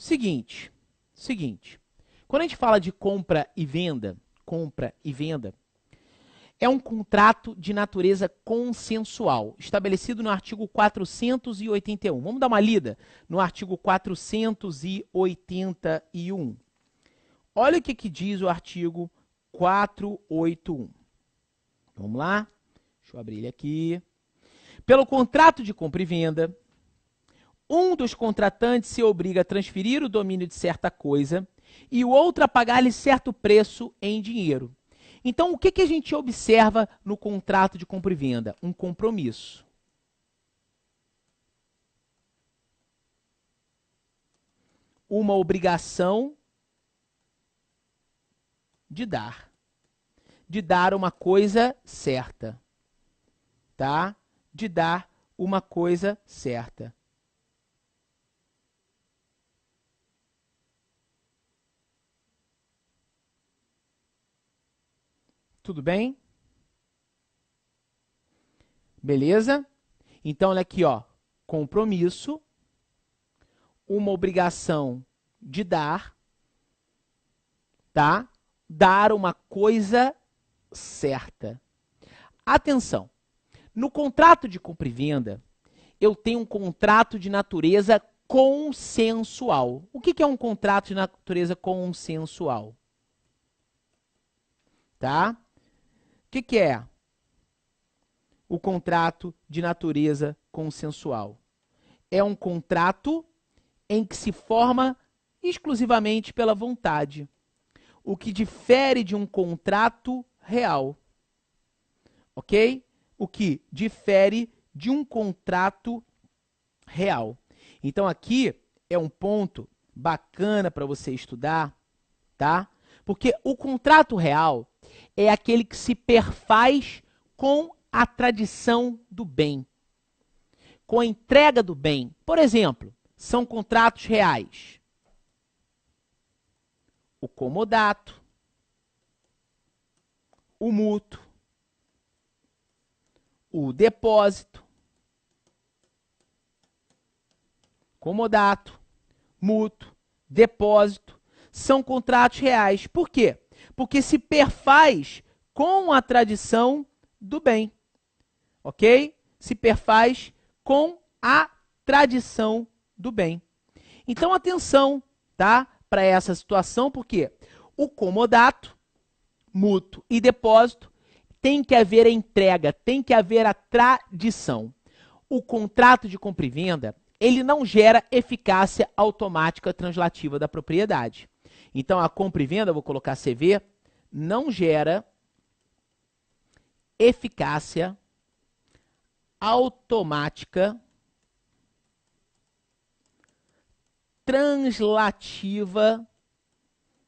Seguinte. Quando a gente fala de compra e venda, é um contrato de natureza consensual, estabelecido no artigo 481. Vamos dar uma lida no artigo 481. Olha o que diz o artigo 481. Vamos lá? Deixa eu abrir ele aqui. Pelo contrato de compra e venda, um dos contratantes se obriga a transferir o domínio de certa coisa e o outro a pagar-lhe certo preço em dinheiro. Então, o que a gente observa no contrato de compra e venda? Um compromisso. Uma obrigação de dar. De dar uma coisa certa. Tá? De dar uma coisa certa. Tudo bem? Beleza? Então, olha aqui, ó. Compromisso, uma obrigação de dar, tá? Dar uma coisa certa. Atenção! No contrato de compra e venda, eu tenho um contrato de natureza consensual. O que é um contrato de natureza consensual? Tá? O que é o contrato de natureza consensual? É um contrato em que se forma exclusivamente pela vontade, o que difere de um contrato real. Ok? O que difere de um contrato real. Então, aqui é um ponto bacana para você estudar, tá? Porque o contrato real é aquele que se perfaz com a tradição do bem, com a entrega do bem. Por exemplo, são contratos reais. O comodato, o mútuo, o depósito, comodato, mútuo, depósito, são contratos reais. Por quê? Porque se perfaz com a tradição do bem, ok? Se perfaz com a tradição do bem. Então, atenção, tá? Para essa situação, porque o comodato, mútuo e depósito tem que haver a entrega, tem que haver a tradição. O contrato de compra e venda, ele não gera eficácia automática translativa da propriedade. Então, a compra e venda, vou colocar CV, não gera eficácia automática translativa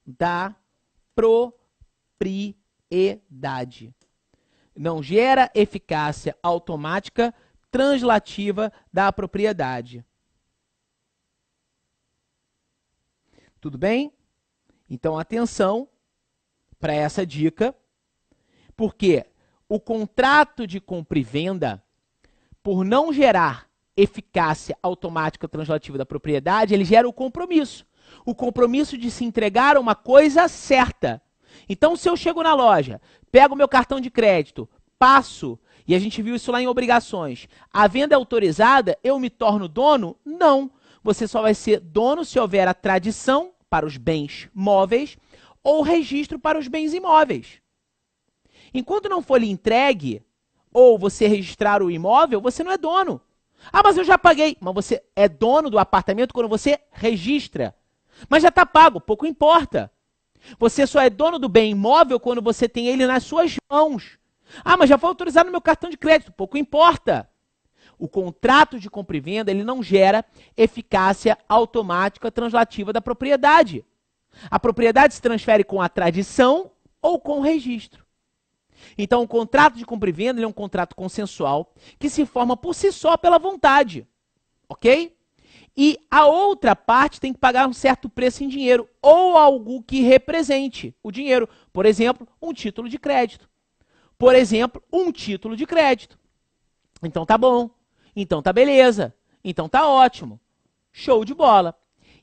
da propriedade. Não gera eficácia automática translativa da propriedade. Tudo bem? Então, atenção para essa dica, porque o contrato de compra e venda, por não gerar eficácia automática translativa da propriedade, ele gera o compromisso. O compromisso de se entregar uma coisa certa. Então, se eu chego na loja, pego o meu cartão de crédito, passo, e a gente viu isso lá em obrigações, a venda é autorizada, eu me torno dono? Não. Você só vai ser dono se houver a tradição para os bens móveis ou registro para os bens imóveis. Enquanto não for lhe entregue, ou você registrar o imóvel, você não é dono. Ah, mas eu já paguei. Mas você é dono do apartamento quando você registra. Mas já está pago, pouco importa. Você só é dono do bem imóvel quando você tem ele nas suas mãos. Ah, mas já foi autorizado no meu cartão de crédito, pouco importa. O contrato de compra e venda, ele não gera eficácia automática translativa da propriedade. A propriedade se transfere com a tradição ou com o registro. Então, o contrato de compra e venda ele é um contrato consensual que se forma por si só pela vontade, ok? E a outra parte tem que pagar um certo preço em dinheiro ou algo que represente o dinheiro. Por exemplo, um título de crédito. Por exemplo, um título de crédito. Então tá bom. Então tá beleza. Então tá ótimo. Show de bola.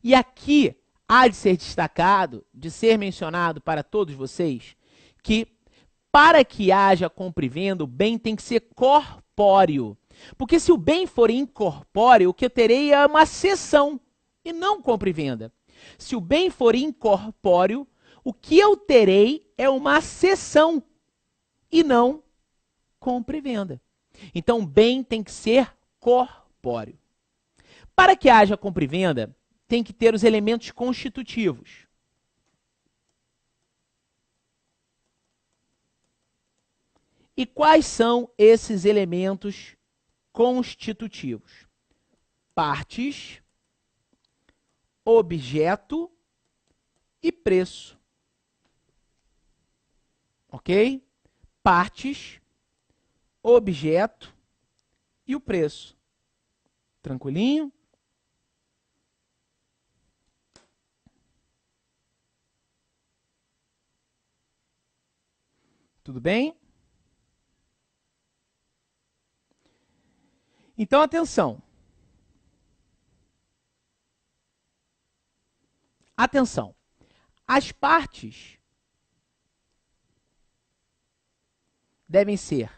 E aqui há de ser destacado, de ser mencionado para todos vocês, que para que haja compra e venda, o bem tem que ser corpóreo. Porque se o bem for incorpóreo, o que eu terei é uma cessão e não compra e venda. Se o bem for incorpóreo, o que eu terei é uma cessão e não compra e venda. Então, o bem tem que ser corpóreo. Para que haja compra e venda, tem que ter os elementos constitutivos. E quais são esses elementos constitutivos? Partes, objeto e preço. Ok? Partes, objeto e o preço. Tranquilinho? Tudo bem? Então, atenção. Atenção. As partes devem ser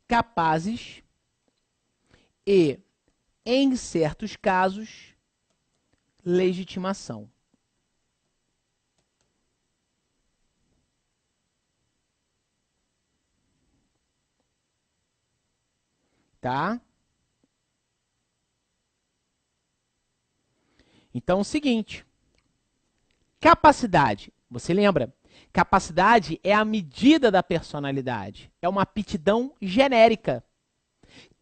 capazes e, em certos casos, legitimação. Tá? Então, é o seguinte. Capacidade. Você lembra? Capacidade é a medida da personalidade. É uma aptidão genérica.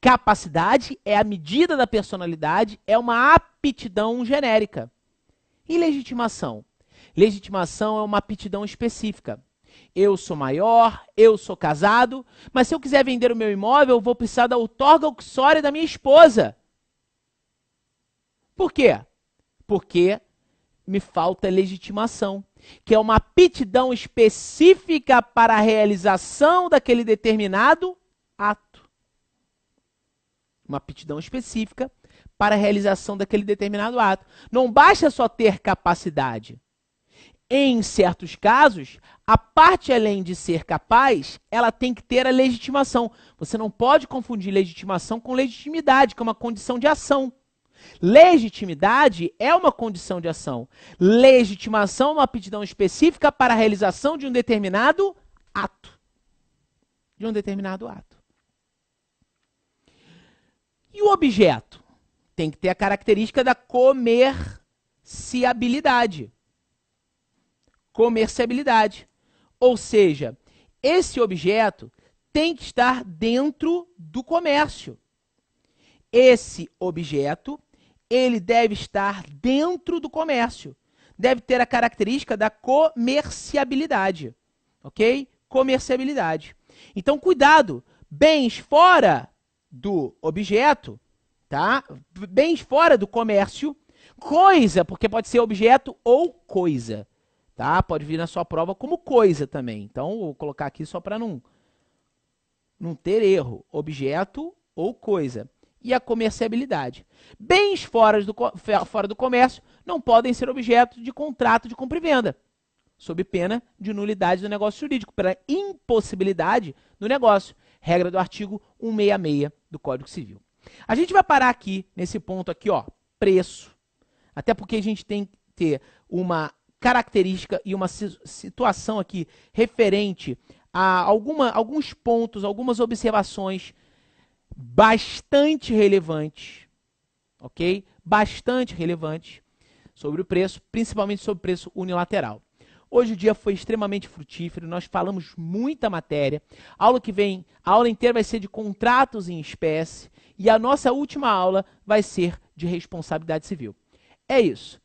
Capacidade é a medida da personalidade, é uma aptidão genérica. E legitimação? Legitimação é uma aptidão específica. Eu sou maior, eu sou casado, mas se eu quiser vender o meu imóvel, eu vou precisar da outorga uxória da minha esposa. Por quê? Porque me falta legitimação, que é uma aptidão específica para a realização daquele determinado ato. Uma aptidão específica para a realização daquele determinado ato. Não basta só ter capacidade. Em certos casos, a parte além de ser capaz, ela tem que ter a legitimação. Você não pode confundir legitimação com legitimidade, que é uma condição de ação. Legitimidade é uma condição de ação. Legitimação é uma aptidão específica para a realização de um determinado ato. De um determinado ato. E o objeto? Tem que ter a característica da comerciabilidade. Comerciabilidade. Ou seja, esse objeto tem que estar dentro do comércio. Esse objeto, ele deve estar dentro do comércio. Deve ter a característica da comerciabilidade. Ok? Comerciabilidade. Então, cuidado. Bens fora do objeto, tá? Bens fora do comércio. Coisa, porque pode ser objeto ou coisa. Tá? Pode vir na sua prova como coisa também. Então, vou colocar aqui só para não ter erro. Objeto ou coisa. E a comerciabilidade. Bens fora do comércio não podem ser objeto de contrato de compra e venda, sob pena de nulidade do negócio jurídico, pela impossibilidade do negócio. Regra do artigo 166 do Código Civil. A gente vai parar aqui, nesse ponto aqui, ó, preço. Até porque a gente tem que ter uma característica e uma situação aqui referente a alguns pontos, algumas observações bastante relevantes, ok? Bastante relevantes sobre o preço, principalmente sobre o preço unilateral. Hoje o dia foi extremamente frutífero, nós falamos muita matéria. A aula que vem, a aula inteira vai ser de contratos em espécie e a nossa última aula vai ser de responsabilidade civil. É isso.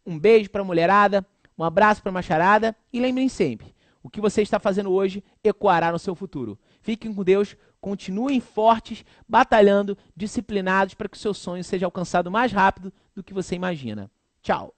Um beijo para a mulherada, um abraço para a macharada e lembrem sempre, o que você está fazendo hoje ecoará no seu futuro. Fiquem com Deus, continuem fortes, batalhando, disciplinados para que o seu sonho seja alcançado mais rápido do que você imagina. Tchau!